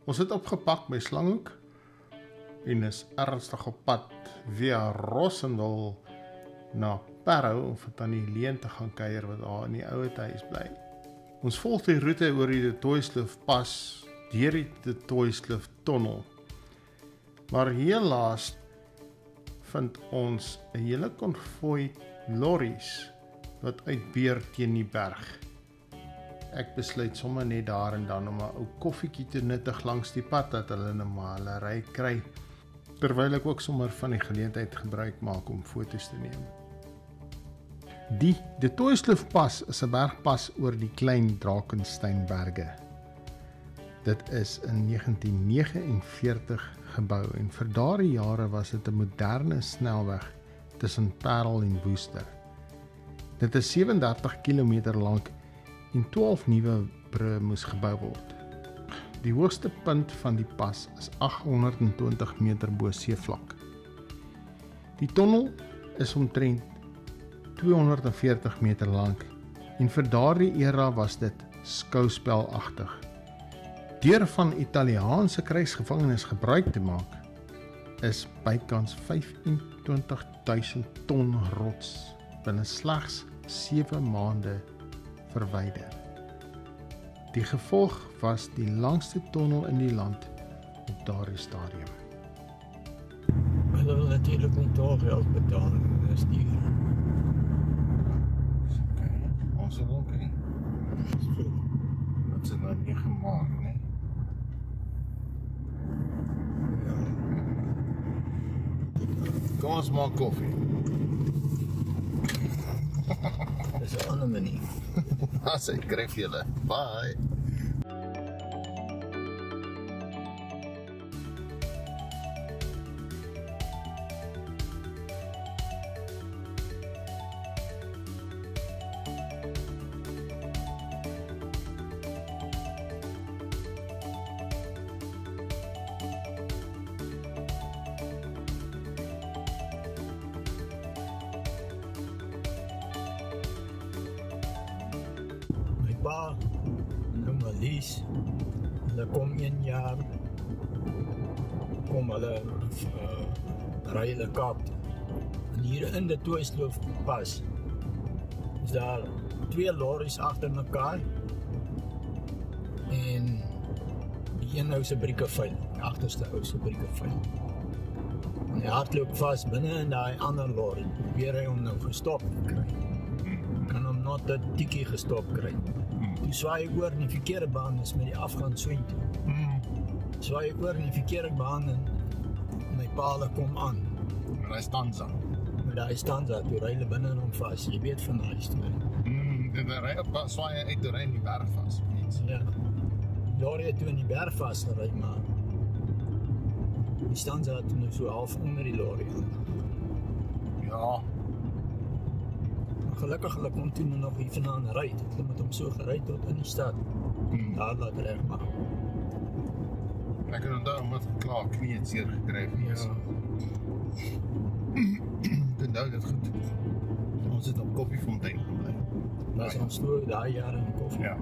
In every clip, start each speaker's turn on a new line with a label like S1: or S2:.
S1: Ons het opgepak by Slanghoek en is ernstig op pad via Rossendal na Parow om vir Tannie Helene te gaan kuier wat daar in die ouete huis bly. Ons volg die roete oor die De Toyskloof pas deur die De Toyskloof tunnel. Maar helaas vind ons 'n hele konvooi lorries wat uitbeer teen die berg. Ek besluit sommer net daar en dan om 'n ou koffietjie te nuttig langs die pad dat hulle nou maar hulle ry kry, terwyl ek ook sommer van die geleentheid gebruik maak om foto's te neem. Die De Toyskloof pas is 'n bergpas oor die klein Drakensberge. Dit is in 1949 gebou en vir daardie jare was dit 'n moderne snelweg tussen Parel en Worcester. Dit is 37 km lank en 12 nuwe brûe moes gebou word. Die hoogste punt van die pas is 820 meter bo seevlak. Die tunnel is omtrent 240 meter lank en vir daardie era was dit skouspelagtig. Deur van Italiaanse krygsgevangenes gebruik te maak, is bykans 25.000 ton rots binne slegs 7 maande verwyder. Die gevolg was die langste tunnel in die land op daardie stadium.
S2: Hulle wil natuurlik nie tolgeld betaal, dis duur.
S1: Okay, ons wil ook nie. Wat is nou 9 maand, né? Ja. Kom ons maak koffie.
S2: Dis 'n ander manier.
S1: As ek kry vir julle. Bye.
S2: Pa, noem maar Lies, hulle kom 1 jaar, kom hulle ry hulle Kaap toe. En hier in De Toyskloof pas is daar 2 lorries agter mekaar en die een ou se brieke vuil, die agterste ou se brieke vuil. En hy hardloop vas binne in daai ander lorry, probeer hy hom nou gestop kry. Kan hom net 'n tikkie gestop kry. Toe swaai ek oor in die verkeerde baan is met die afgaan swing toe. Swaai ek oor in die verkeerde baan en my paal kom aan.
S1: Met hy stanza.
S2: Met hy stanza, toe ry hulle binne in hom vas. Jy weet van daai storie.
S1: Dit ry op swaai uit toe ry in die berg vas.
S2: Ja. Lorry het toe in die berg vas gery, maar die stanza het nou so half onder die lorry.
S1: Ja.
S2: Gelukkig hulle kon toe nog hier vandaan ry. Hulle met hom so gery tot in die stad. Daar laat regmaak.
S1: Ek het onthou omdat klaar knie het seer gekry.
S2: Ja.
S1: Onthou dit goed. Ons het op Koffiefontein gebly.
S2: Was ons toe daai jare in koffie.
S1: Ja.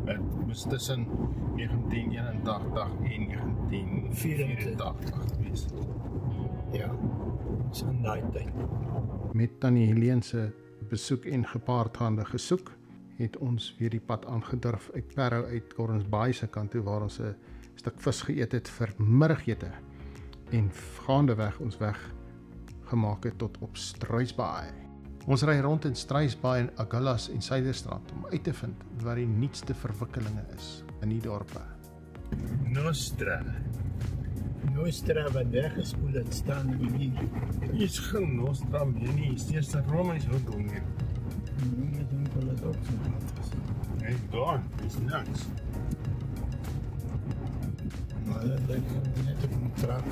S1: Dit was tussen 1981 en 1984 gewees.
S2: Ja. Dis in daai tyd.
S1: Met Tannie Helene se besoek en gepaardgaande gesoek, het ons weer die pad aangedurf uit Parow uit Gordons Bay se kant toe waar ons 'n stuk vis geëet het vir middagete en gaandeweg ons weg gemaak het tot op Struisbaai. Ons ry rond in Struisbaai en Agulhas en Suiderstraat om uit te vind wat die nuutste verwikkelinge is in die dorpe.
S2: Nostra wat weggespoel het staan hier.
S1: Is geen Nostra meer nie, is eers 'n Romeins hoekom hier.
S2: Ek dink hulle het ook so gehad.
S1: Hey, daar, is niks.
S2: Maar dat lyk net op 'n trak.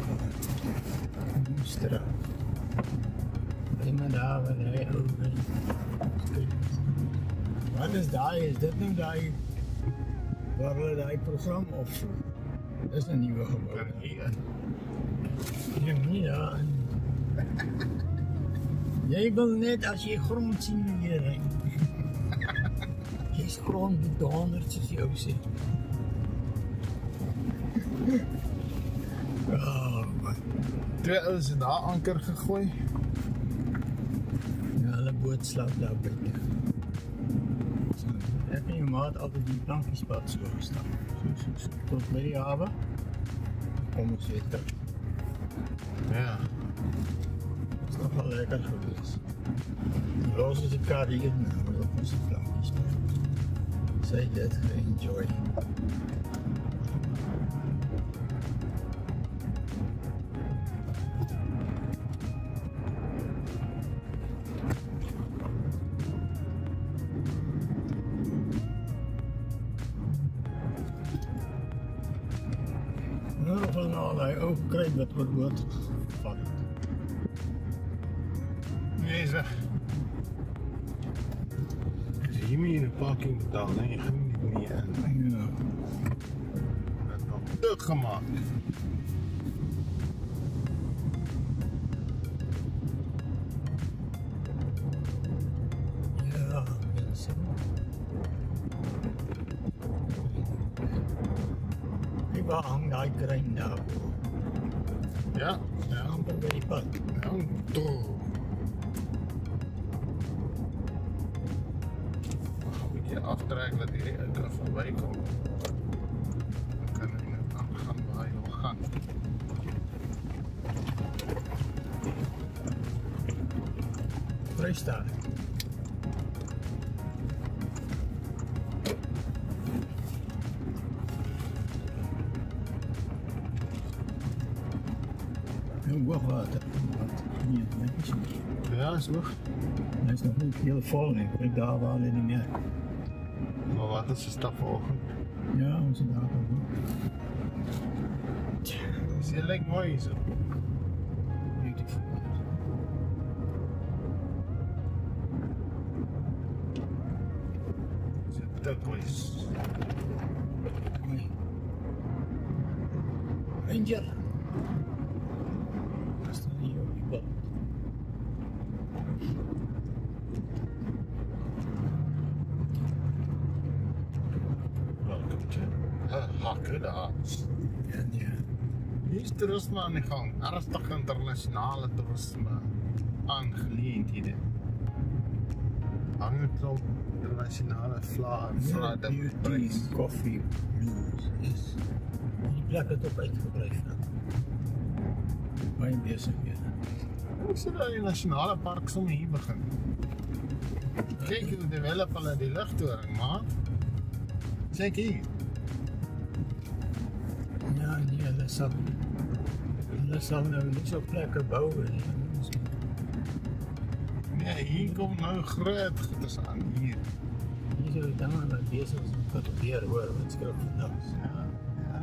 S2: Nostra. En daar waar hy oor. Wat is daai? Is dit nou daai waar hulle daai program of is 'n nuwe gebou?
S1: Hier.
S2: Ja. Jy wil net as jy grond sien hoe jy ry. Jy's grondbedonderd soos jy ou sê. Oh man.
S1: Twee ouens het daar anker gegooi.
S2: Ja, hulle boot slaap daar buite. So, ek en jou maat altyd die plankjespad so gestaan. So, tot by die hawe. Kom ons weer terug.
S1: Ja.
S2: Is nog wel lekker geweest. Los is die kar hier nou, op ons plankjespad. Sy dit ge-enjoy. Nou van al die ou kry wat oorboord vat.
S1: Nee, zeg. As jy nie in 'n parking betaal, nee, jy gaan nie meer in.
S2: Ja.
S1: Dat is nog dik gemaak.
S2: Ja, mense. Waar hang daai krein daar?
S1: Ja, ja.
S2: Amper by die pad.
S1: Ja, toe. Aftrek dat hierdie ou kan verbykom. Dan kan hy net aangaan waar hy wil gaan.
S2: Vrystaat. Heel hoogwater. Nee, netjes niet.
S1: Ja, is hoog.
S2: Hij is nog niet heel vol, nee. Ik daar wel niet meer.
S1: Maar wat is de stap vanoggend?
S2: Ja, onze daar ook.
S1: Dit lijkt mooi hier zo.
S2: Beautiful.
S1: Is het turquoise?
S2: Mooi. Ranger. Dat staat hier op die pad.
S1: Welkom to Hakkelaars.
S2: Ja, nee.
S1: Hier is toerisme aan die gang. Ernstige internasionale toerisme aangeleenthede. Hang 'n klomp internasionale vlagge
S2: Beauty, koffie, blues. Yes. Die plek het ook uitgebreid. Baie besighede.
S1: Ek sê dat die nasionale park sommer hier begin. Kyk hoe develop hulle die ligtoring, maar kyk hier.
S2: Ja, nee, hulle sal nou nie so plekke bou nie.
S1: Nee, hier kom nou groot goeders aan hier.
S2: Hier is die dinge wat besig is om te gebeur, hoor, wat skryf vandag.
S1: Ja, ja.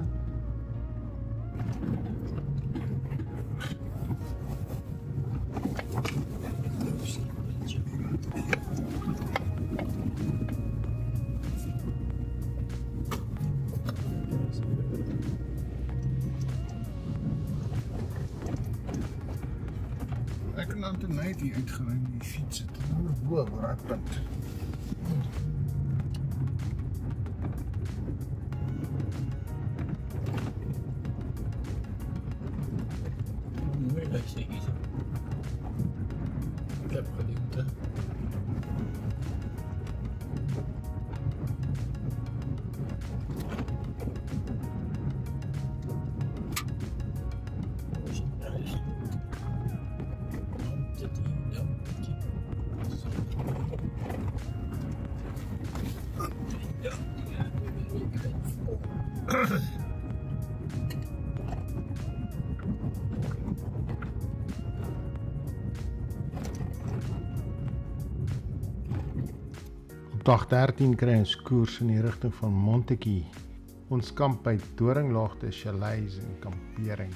S1: Ek kan dan tonight hier uitgeruim die fiets het. Nou bo waar hy punt.
S2: Mooi lyk sy hier. Ek heb gedeelte.
S1: Op dag 13 kry ons koers in die rigting van Montetjie. Ons kamp by Doringlaagte, chalets en kampering.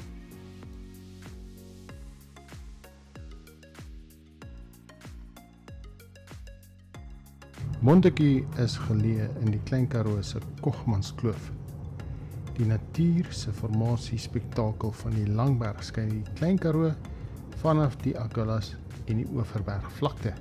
S1: Montetjie is geleë in die Klein Karoo se Kogmanskloof. Die natuur se formasie spektakel van die Langberg skei die Klein Karoo vanaf die Agulhas en die Overberg vlakte.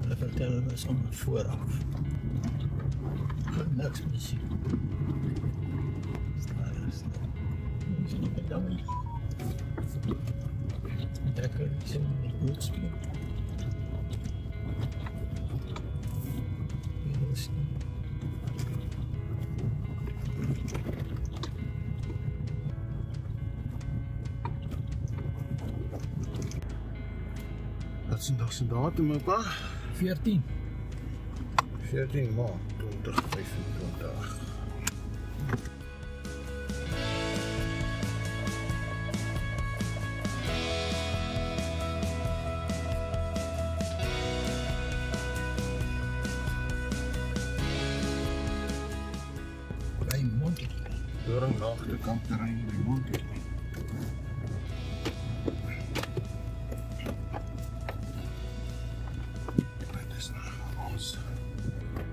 S2: Hulle vertel was sommer vooraf. Niks muziek. Lekker, ik zit in die boot spelen.
S1: Wat is vandag se datum, opa?
S2: 14.
S1: 14 Maart 2025.
S2: Bij Montikie.
S1: Doringlaag de kampterrein by Montikie.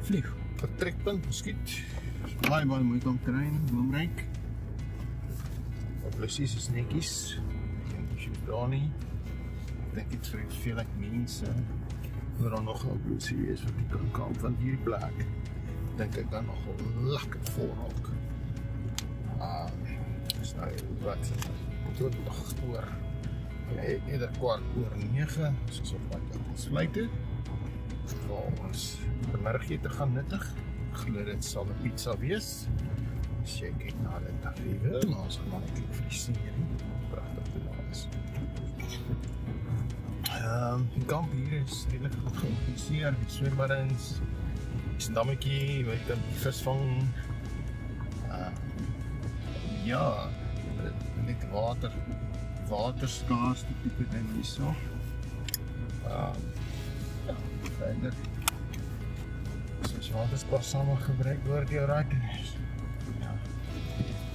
S2: Vlieg.
S1: Vertrekpunt geskiet. Baie mooi kampterrein, Bloemryk. Presies is netjies. Geen issues daar nie. Ek dink dit vir veel mense moet dan nog 'n polisie wees wat die kan kamp van hierdie plek. Dink ek dan nog lekker vol raak. Is nou wat tot nog oor eerder kwart oor 9 soos op my ons fluite. Waar ons middagete gaan nuttig. Glo dit sal 'n pizza wees. As jy kyk na die tariewe, maar ons gaan maar net friseer. Pragtig te laat is. Die kamp hier is redelijk goed georganiseerd. Die swembaddens, die dammetjie, waar jy kan vis vang. Ja, net waterskaars, die tipe ding hier so. Verder, soos waterspar samen gebruik word, jou raak is. Ja,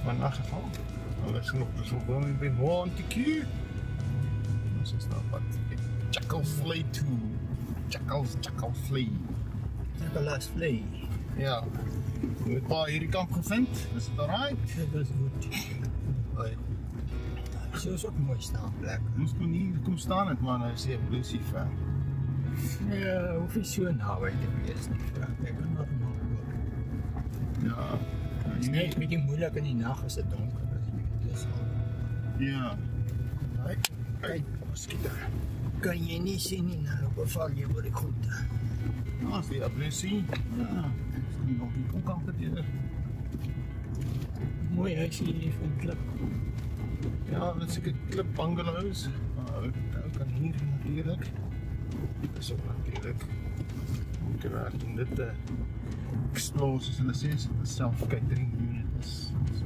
S1: maar in 'n geval, alles nog so gewoon by Montikie. Ons is nou wat Chackalflay toe. Chackalflay.
S2: Chackalflay.
S1: Ja. Hoe het pa hierdie kamp gevind? Is dit alright?
S2: Dit was goed. So is ook een mooi staanplek.
S1: Ons kon hier kom staan het, maar nou is die bluesie ver.
S2: Ja, hoef jy so naby te wees nie, ek kan wat maak ook.
S1: Ja.
S2: Het is net bietjie moeilik in die nag as dit donker is.
S1: Ja. Kyk, skieter.
S2: Kan jy nie sien nie, nou beval jy oor die groente.
S1: Ja, as die bluesie. Ja. Is nie nog die konkant gedeur.
S2: Mooi huisie hier van klip.
S1: Ja, dit is seker klip bungalows. Ook kan hier natuurlijk. Dit is ook natuurlijk. Moet er in dit explore, soos hulle sê, dit is self-catering unit is. So.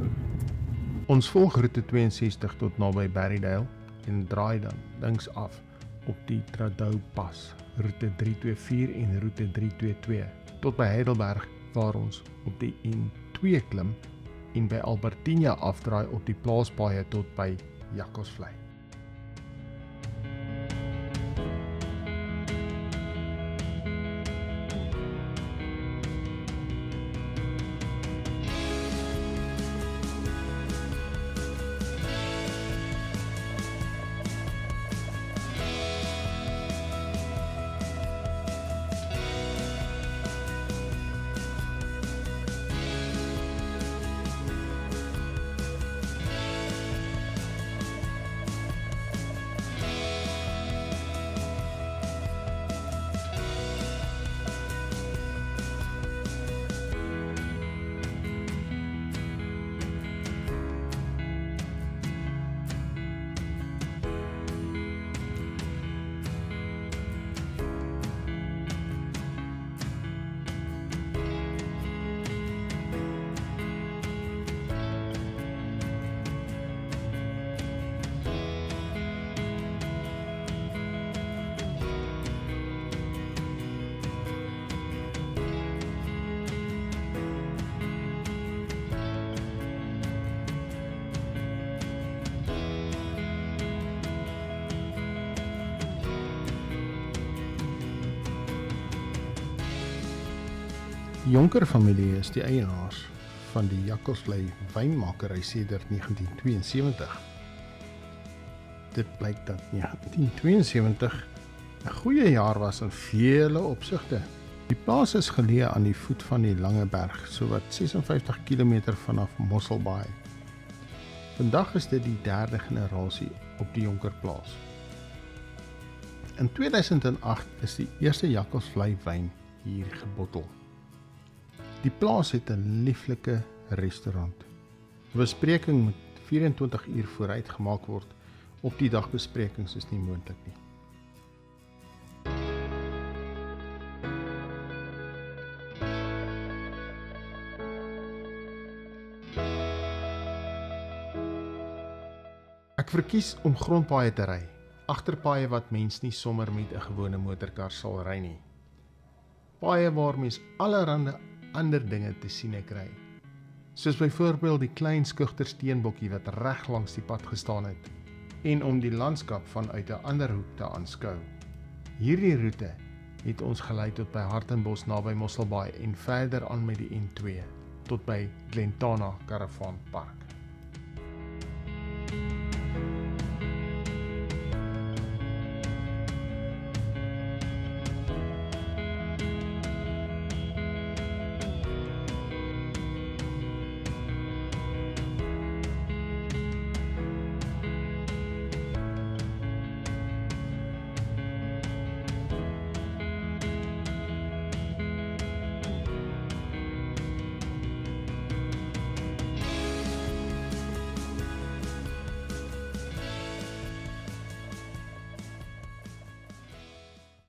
S1: Ons volg route 62 tot naby Berrydale en draai dan links af op die Tradou pas, route 324 en route 322 tot by Heidelberg waar ons op die N2 klim en by Albertina afdraai op die plaaspaaie tot by Jakkalsvlei. Die Jonker familie is die eienaars van die Jakkalsvlei wynmakery sedert 1972. Dit blyk dat 1972 'n goeie jaar was in vele opsigte. Die plaas is geleë aan die voet van die Langeberg, sowat 56 km vanaf Mosselbaai. Vandag is dit die derde generasie op die Jonkerplaas. In 2008 is die eerste Jakkalsvlei wyn hier gebottel. Die plaas het 'n lieflike restaurant. 'n Bespreking moet 24 uur vooruit gemaak word. Op die dag besprekings is nie moontlik nie. Ek verkies om grondpaaie te ry, agterpaaie wat mens nie sommer met 'n gewone motorkar sal ry nie. Paaie waar mens allerhande ander dinge te sien kry, soos byvoorbeeld die klein skugter steenbokkie wat reg langs die pad gestaan het, en om die landskap vanuit 'n ander hoek te aanskou. Hierdie roete het ons gelei tot by Hartenbos naby Mosselbaai en verder aan met die N2 tot by Glentana Caravan Park.